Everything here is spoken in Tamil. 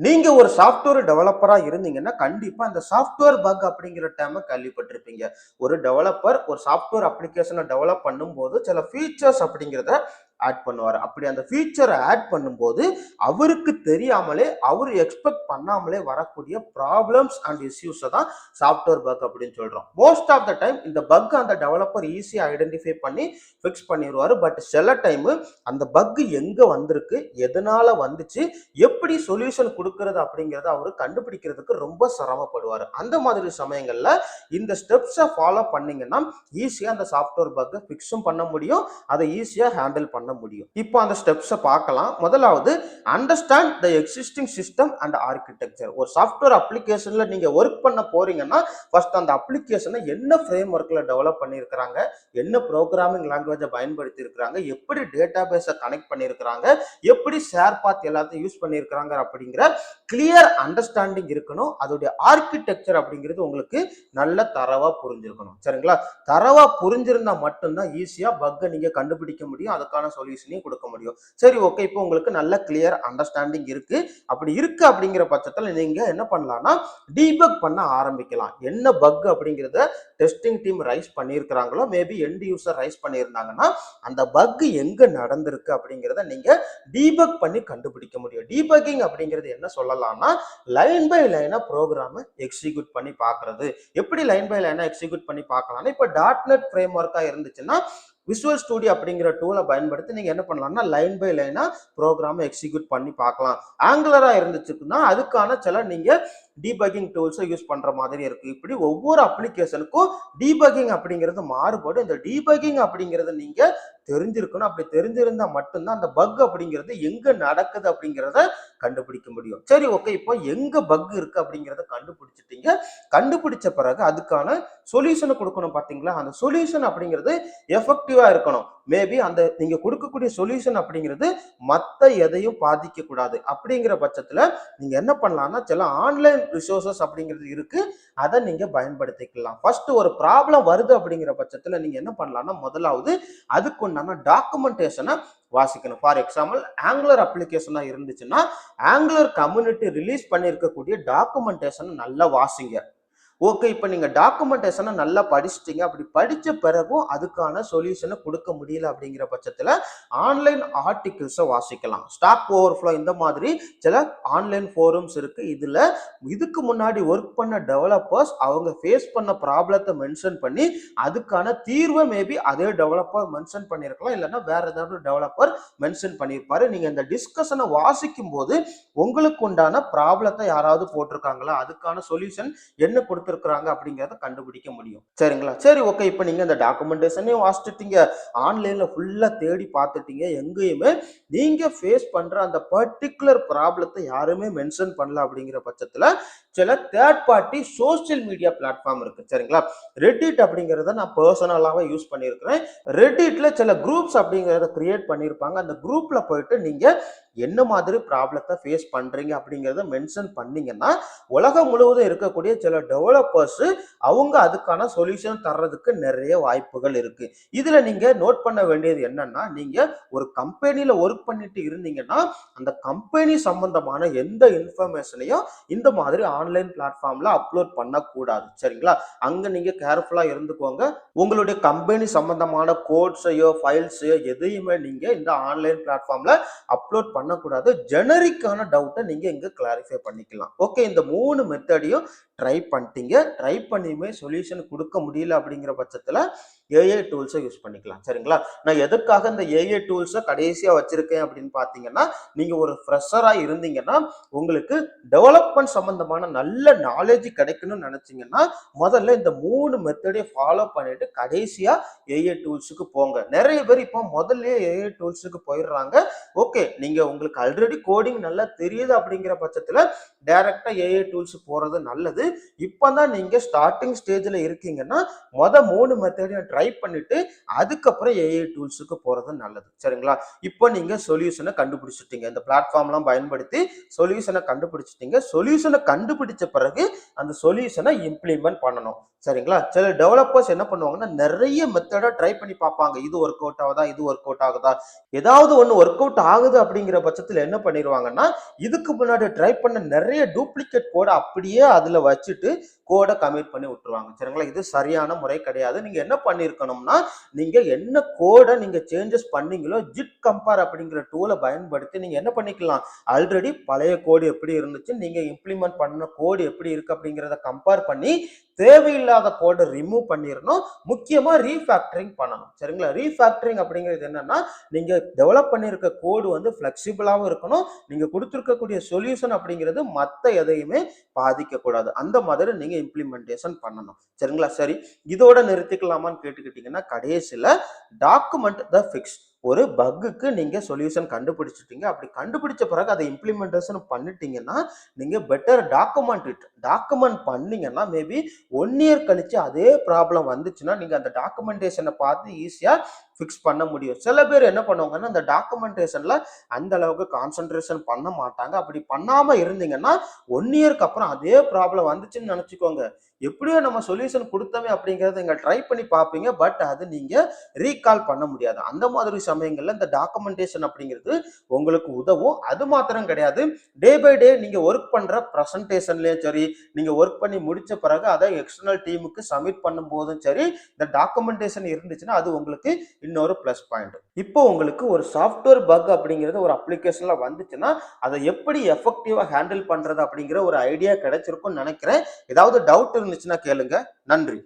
நீங்க ஒரு சாஃப்ட்வேர் டெவலப்பரா இருந்தீங்கன்னா கண்டிப்பா அந்த சாஃப்ட்வேர் பக் அப்படிங்கிற டேர்மை கேள்விப்பட்டிருப்பீங்க. ஒரு டெவலப்பர் ஒரு சாஃப்ட்வேர் அப்ளிகேஷனை டெவலப் பண்ணும்போது சில ஃபீச்சர்ஸ் அப்படிங்கிறத ஆட் பண்ணுவார். அப்படி அந்த ஃபீச்சரை ஆட் பண்ணும்போது அவருக்கு தெரியாமலே அவர் எக்ஸ்பெக்ட் பண்ணாமலே வரக்கூடிய ப்ராப்ளம்ஸ் அண்ட் இஷ்யூஸை தான் சாஃப்ட்வேர் பக் அப்படின்னு சொல்றோம். மோஸ்ட் ஆஃப் த டைம் இந்த பக் அந்த டெவலப்பர் ஈஸியா ஐடென்டிஃபை பண்ணி ஃபிக்ஸ் பண்ணிடுவாரு. பட் சில டைம் அந்த பக் எங்க வந்திருக்கு, எதனால வந்துச்சு, எப்படி சொல்யூஷன் கொடுக்கறது அப்படிங்கறத அவரு கண்டுபிடிக்கிறதுக்கு ரொம்ப சிரமப்படுவார். அந்த மாதிரி சமயங்கள்ல இந்த ஸ்டெப்ஸை ஃபாலோ பண்ணீங்கன்னா ஈஸியா அந்த சாஃப்ட்வேர் பக்கை ஃபிக்ஸும் பண்ண முடியும், அதை ஈஸியா ஹேண்டில் பண்ண முடியும். இப்போ அந்த ஸ்டெப்ஸை பார்க்கலாம். முதலாவது, understand the existing system and architecture. ஒரு சாஃப்ட்வேர் அப்ளிகேஷன்ல நீங்க ஒர்க் பண்ண போறீங்கன்னா ஃபர்ஸ்ட் அந்த அப்ளிகேஷனை என்ன ஃப்ரேம் ஒர்க்ல டெவலப் பண்ணியிருக்கிறாங்க, என்ன ப்ரோக்ராமிங் லாங்குவேஜை பயன்படுத்தி இருக்கிறாங்க, எப்படி டேட்டா பேஸை கனெக்ட் பண்ணியிருக்கிறாங்க, எப்படி ஷேர் பாத் எல்லாத்தையும் யூஸ் பண்ணியிருக்கிறாங்க அப்படிங்கிற கிளியர் அண்டர்ஸ்டாண்டிங் இருக்கணும். அதோடைய ஆர்கிடெக்சர் அப்படிங்கிறது உங்களுக்கு நல்ல தரவா புரிஞ்சிருக்கணும். சரிங்களா? தரவா புரிஞ்சிருந்தா மட்டும்தான் ஈஸியா பக்கை நீங்க கண்டுபிடிக்க முடியும், அதுக்கான சொல்யூஷனையும் கொடுக்க முடியும். சரி, ஓகே, இப்போ உங்களுக்கு நல்ல கிளியர் அண்டர்ஸ்டாண்டிங் இருக்கு. அப்படி இருக்கு அப்படிங்கிற பட்சத்தில் நீங்க என்ன பண்ணலாம்னா டீபக் பண்ண ஆரம்பிக்கலாம். என்ன பக் அப்படிங்கிறத டெஸ்டிங் டீம் ரைஸ் பண்ணியிருக்கிறாங்களோ, மேபி எண்ட் யூசர் ரைஸ் பண்ணியிருந்தாங்கன்னா அந்த பக் எங்க நடந்திருக்கு அப்படிங்கிறத நீங்க டீபக் பண்ணி கண்டுபிடிக்க முடியும். டீபக்கிங் அப்படிங்கிறது என்ன சொல்லலாம்னா லைன் பை லைனா ப்ரோக்ராமை எக்ஸிக்யூட் பண்ணி பார்க்கறது. எப்படி லைன் பை லைனா எக்ஸிக்யூட் பண்ணி பார்க்கலாம்னா, இப்போ .NET ஃப்ரேம் ஒர்க்கா இருந்துச்சுன்னா விசுவல் ஸ்டுடியோ அப்படிங்கிற டூலை பயன்படுத்தி நீங்க என்ன பண்ணலாம்னா லைன் பை லைனா ப்ரோக்ராமை எக்ஸிக்யூட் பண்ணி பார்க்கலாம். ஆங்குலரா இருந்துச்சுன்னா அதுக்கான சில நீங்க டீபக்கிங் டூல்ஸை யூஸ் பண்ற மாதிரி இருக்கு. இப்படி ஒவ்வொரு அப்ளிகேஷனுக்கும் டீபக்கிங் அப்படிங்கிறது மாறுபடும். இந்த டீபக்கிங் அப்படிங்கிறது நீங்க தெரிஞ்சிருக்கணும். அப்படி தெரிஞ்சிருந்தா மட்டும்தான் அந்த பக் அப்படிங்கிறது எங்க நடக்குது அப்படிங்கிறத கண்டுபிடிக்க முடியும். சரி, ஓகே, இப்போ எங்க பக் இருக்கு அப்படிங்கிறத கண்டுபிடிச்சிட்டீங்க. கண்டுபிடிச்ச பிறகு அதுக்கான சொல்யூஷனை கொடுக்கணும். பாத்தீங்களா? அந்த சொல்யூஷன் அப்படிங்கிறது எஃபெக்டிவா இருக்கணும். மேபி அந்த நீங்க கொடுக்கக்கூடிய சொல்யூஷன் அப்படிங்கிறது மத்த எதையும் பாதிக்க கூடாது. அப்படிங்கிற பட்சத்துல நீங்க என்ன பண்ணலாம்னா சில ஆன்லைன் ரிசோர்சஸ் அப்படிங்கிறது இருக்கு, அதை நீங்க பயன்படுத்திக்கலாம். ஃபர்ஸ்ட் ஒரு ப்ராப்ளம் வருது அப்படிங்கிற பட்சத்துல நீங்க என்ன பண்ணலாம்னா முதலாவது அதுக்கு உண்டான டாக்குமெண்டேஷனை வாசிக்கணும். ஃபார் எக்ஸாம்பிள், ஆங்குலர் அப்ளிகேஷனா இருந்துச்சுன்னா ஆங்குலர் கம்யூனிட்டி ரிலீஸ் பண்ணியிருக்கக்கூடிய டாக்குமெண்டேஷனை நல்லா வாசிங்க. ஓகே, இப்போ நீங்க டாக்குமெண்டேஷனை நல்லா படிச்சிட்டீங்க. அப்படி படிச்ச பிறகும் அதுக்கான சொல்யூஷனை கொடுக்க முடியல அப்படிங்கிற பட்சத்துல ஆன்லைன் ஆர்டிகிள்ஸை வாசிக்கலாம். ஸ்டாக் ஓவர்ஃப்ளோ இந்த மாதிரி சில ஆன்லைன் ஃபோரம்ஸ் இருக்கு. இதுக்கு முன்னாடி ஒர்க் பண்ண டெவலப்பர்ஸ் அவங்க ஃபேஸ் பண்ண ப்ராப்ளத்தை மென்ஷன் பண்ணி அதுக்கான தீர்வை மேபி அதே டெவலப்பர் மென்ஷன் பண்ணியிருக்கலாம், இல்லைன்னா வேற ஏதாவது டெவலப்பர் மென்ஷன் பண்ணியிருப்பாரு. நீங்க இந்த டிஸ்கஷனை வாசிக்கும் போது உங்களுக்கு உண்டான ப்ராப்ளத்தை யாராவது போட்டிருக்காங்களா, அதுக்கான சொல்யூஷன் என்ன கொடுத்து இருக்கிறாங்க அப்படிங்கறத கண்டுபிடிக்க முடியும். சரிங்களா? சரி, ஓகே, இப்போ நீங்க இந்த டாக்குமெண்டேஷனையும் வாசிச்சிட்டீங்க, ஆன்லைன்ல ஃபுல்லா தேடி பார்த்துட்டீங்க, எங்கேயுமே நீங்க ஃபேஸ் பண்ற அந்த பர்டிகுலர் ப்ராப்ளத்தை யாருமே மென்ஷன் பண்ணல அப்படிங்கிற பட்சத்துல சில third party social media platform இருக்கு. சரிங்களா? ரெடிட் அப்படிங்கறத நான் பர்சனலாவே யூஸ் பண்ணியிருக்கிறேன். ரெடிட்ல சில குரூப்ஸ் அப்படிங்கறத கிரியேட் பண்ணியிருப்பாங்க. அந்த குரூப்ல போயிட்டு நீங்க என்ன மாதிரி ப்ராப்ளத்தை ஃபேஸ் பண்றீங்க அப்படிங்கறத மென்ஷன் பண்ணீங்கன்னா உலகம் முழுவதும் இருக்கக்கூடிய சில டெவலப்பர்ஸ் அவங்க அதுக்கான சொல்யூஷன் தர்றதுக்கு நிறைய வாய்ப்புகள் இருக்கு. இதுல நீங்க நோட் பண்ண வேண்டியது என்னன்னா, நீங்க ஒரு கம்பெனில ஒர்க் பண்ணிட்டு இருந்தீங்கன்னா அந்த கம்பெனி சம்பந்தமான எந்த இன்ஃபர்மேஷனையும் இந்த மாதிரி ஆன்லைன் பிளாட்ஃபார்ம்ல அப்லோட் பண்ணக்கூடாது. சரிங்களா? அங்க நீங்க கேர்ஃபுல்லா இருந்துக்கோங்க. உங்களுடைய கம்பெனி சம்பந்தமான கோட்ஸையோ ஃபைல்ஸையோ எதையுமே நீங்க இந்த ஆன்லைன் பிளாட்ஃபார்ம்ல அப்லோட் பண்ணக்கூடாது. ஜெனரிக்கான டவுட்டை நீங்க இங்க கிளாரிஃபை பண்ணிக்கலாம். ஓகே, இந்த 3 மெத்தடையும் ட்ரை பண்ணிட்டீங்க. ட்ரை பண்ணியுமே சொல்யூஷன் கொடுக்க முடியல அப்படிங்கிற பட்சத்துல ஏஐ டூல்ஸை யூஸ் பண்ணிக்கலாம். சரிங்களா? நான் எதுக்காக இந்த ஏஐ டூல்ஸை கடைசியா வச்சிருக்கேன் அப்படின்னு பாத்தீங்கன்னா, நீங்க ஒரு ஃப்ரெஷரா இருந்தீங்கன்னா உங்களுக்கு டெவலப்மெண்ட் சம்பந்தமான நல்ல நாலேஜ் கிடைக்கணும்னு நினைச்சீங்கன்னா முதல்ல இந்த 3 மெத்தடையும் ஃபாலோ பண்ணிட்டு கடைசியா ஏஐ டூல்ஸுக்கு போங்க. நிறைய பேர் இப்போ முதல்ல ஏஐ டூல்ஸுக்கு போயிடுறாங்க. ஓகே, நீங்க உங்களுக்கு ஆல்ரெடி கோடிங் நல்லா தெரியுது அப்படிங்கிற பட்சத்துல டைரக்டா ஏஐ டூல்ஸ் போறது நல்லது. இப்பதான் நீங்க ஸ்டார்டிங் ஸ்டேஜ்ல இருக்கீங்கன்னா 3 மெத்தடையும் ட்ரை ட்ரை பண்ணிட்டு அதுக்கப்புறம் ஏஐ டூல்ஸுக்கு போறது நல்லது. சரிங்களா? இப்போ நீங்க சொல்யூஷன கண்டுபிடிச்சுட்டீங்க. இந்த பிளாட்ஃபார்ம்லாம் பயன்படுத்தி சொல்யூஷன கண்டுபிடிச்சுட்டீங்க. சொல்யூஷன கண்டுபிடிச்ச பிறகு அந்த சொல்யூஷன இம்ப்ளிமெண்ட் பண்ணணும். சரிங்களா? சில டெவலப்பர்ஸ் என்ன பண்ணுவாங்கன்னா, நெறைய மெத்தட ட்ரை பண்ணி பார்ப்பாங்க. இது ஒர்க் அவுட் ஆகுதா? இது ஒர்க் அவுட் ஆகுதா? ஏதாவது ஒண்ணு ஒர்க் அவுட் ஆகுது அப்படிங்கிற பட்சத்துல என்ன பண்ணிருவாங்கன்னா, இதுக்கு முன்னாடி ட்ரை பண்ண நெறைய டூப்ளிகேட் கோட அப்படியே அதுல வச்சுட்டு கோட கமிட் பண்ணி விட்டுருவாங்க. சரிங்களா? இது சரியான முறை கிடையாது. நீங்க என்ன பண்ணியிருக்கணும்னா, நீங்க என்ன கோட நீங்க சேஞ்சஸ் பண்ணீங்களோ, ஜிட் கம்பேர் அப்படிங்கிற டூல பயன்படுத்தி நீங்க என்ன பண்ணிக்கலாம், ஆல்ரெடி பழைய கோடு எப்படி இருந்துச்சு, நீங்க இம்ப்ளிமெண்ட் பண்ண கோடு எப்படி இருக்கு அப்படிங்கிறத கம்பேர் பண்ணி தேவையில்லாத கோட ரிமூவ் பண்ணிரணும். முக்கியமா ரீஃபேக்டரிங் பண்ணணும். சரிங்களா? ரீஃபேக்டரிங் அப்படிங்கிறது என்னன்னா, நீங்க டெவலப் பண்ணியிருக்க கோடு வந்து ஃபிளெக்சிபிளாவும் இருக்கணும். நீங்க கொடுத்திருக்கக்கூடிய சொல்யூஷன் அப்படிங்கிறது மத்த எதையுமே பாதிக்க கூடாது. அந்த மாதிரி நீங்க இம்ப்ளிமெண்டேஷன் பண்ணணும். சரிங்களா? சரி. இதோட நிறுத்திக்கலாமான்னு கேட்டுக்கிட்டீங்கன்னா, கடைசில டாக்குமெண்ட் த ஃபிக்ஸ். ஒரு பக்குக்கு நீங்க சொல்யூஷன் கண்டுபிடிச்சிட்டீங்க. அப்படி கண்டுபிடிச்ச பிறகு அதை இம்ப்ளிமெண்டேஷன் பண்ணிட்டீங்கன்னா, நீங்க பெட்டர் டாக்குமெண்ட் இட். டாக்குமெண்ட் பண்ணீங்கன்னா, மேபி 1 இயர் கழிச்சு அதே ப்ராப்ளம் வந்துச்சுன்னா, நீங்க அந்த டாக்குமெண்டேஷன பார்த்து ஈஸியா ஃபிக்ஸ் பண்ண முடியும். சில பேர் என்ன பண்ணுவாங்கன்னா, அந்த டாக்குமெண்டேஷன்ல அந்த அளவுக்கு கான்சன்ட்ரேஷன் பண்ண மாட்டாங்க. அப்படி பண்ணாம இருந்தீங்கன்னா, 1 இயர்க்கு அப்புறம் அதே ப்ராப்ளம் வந்துச்சுன்னு நெனச்சுக்கோங்க. எப்படியோ நம்ம சொல்யூஷன் குடுத்தோமே அப்படிங்கிறத நீங்க ட்ரை பண்ணி பார்ப்பீங்க. பட் அது நீங்க ரீகால் பண்ண முடியாது. அந்த மாதிரி சமயங்கள்ல இந்த டாக்குமெண்டேஷன் அப்படிங்கிறது உங்களுக்கு உதவும். அது மாத்திரம் கிடையாது. டே பை டே நீங்க வொர்க் பண்ற பிரசன்டேஷன்லயும் சரி, நீங்க வொர்க் பண்ணி முடிச்ச பிறகு அதை எக்ஸ்டர்னல் டீமுக்கு சப்மிட் பண்ணும்போதும் சரி, இந்த டாக்குமெண்டேஷன் இருந்துச்சுன்னா அது உங்களுக்கு இன்னொரு பிளஸ் பாயிண்ட். இப்போ உங்களுக்கு ஒரு சாஃப்ட்வேர் பக் அப்படிங்கிறது ஒரு அப்ளிகேஷன்ல வந்துச்சுன்னா, அதை எப்படி எஃபெக்டிவா ஹேண்டில் பண்றது அப்படிங்கிற ஒரு ஐடியா கிடைச்சிருக்கும்னு நினைக்கிறேன். ஏதாவது டவுட் இருந்துச்சுன்னா கேளுங்க. நன்றி.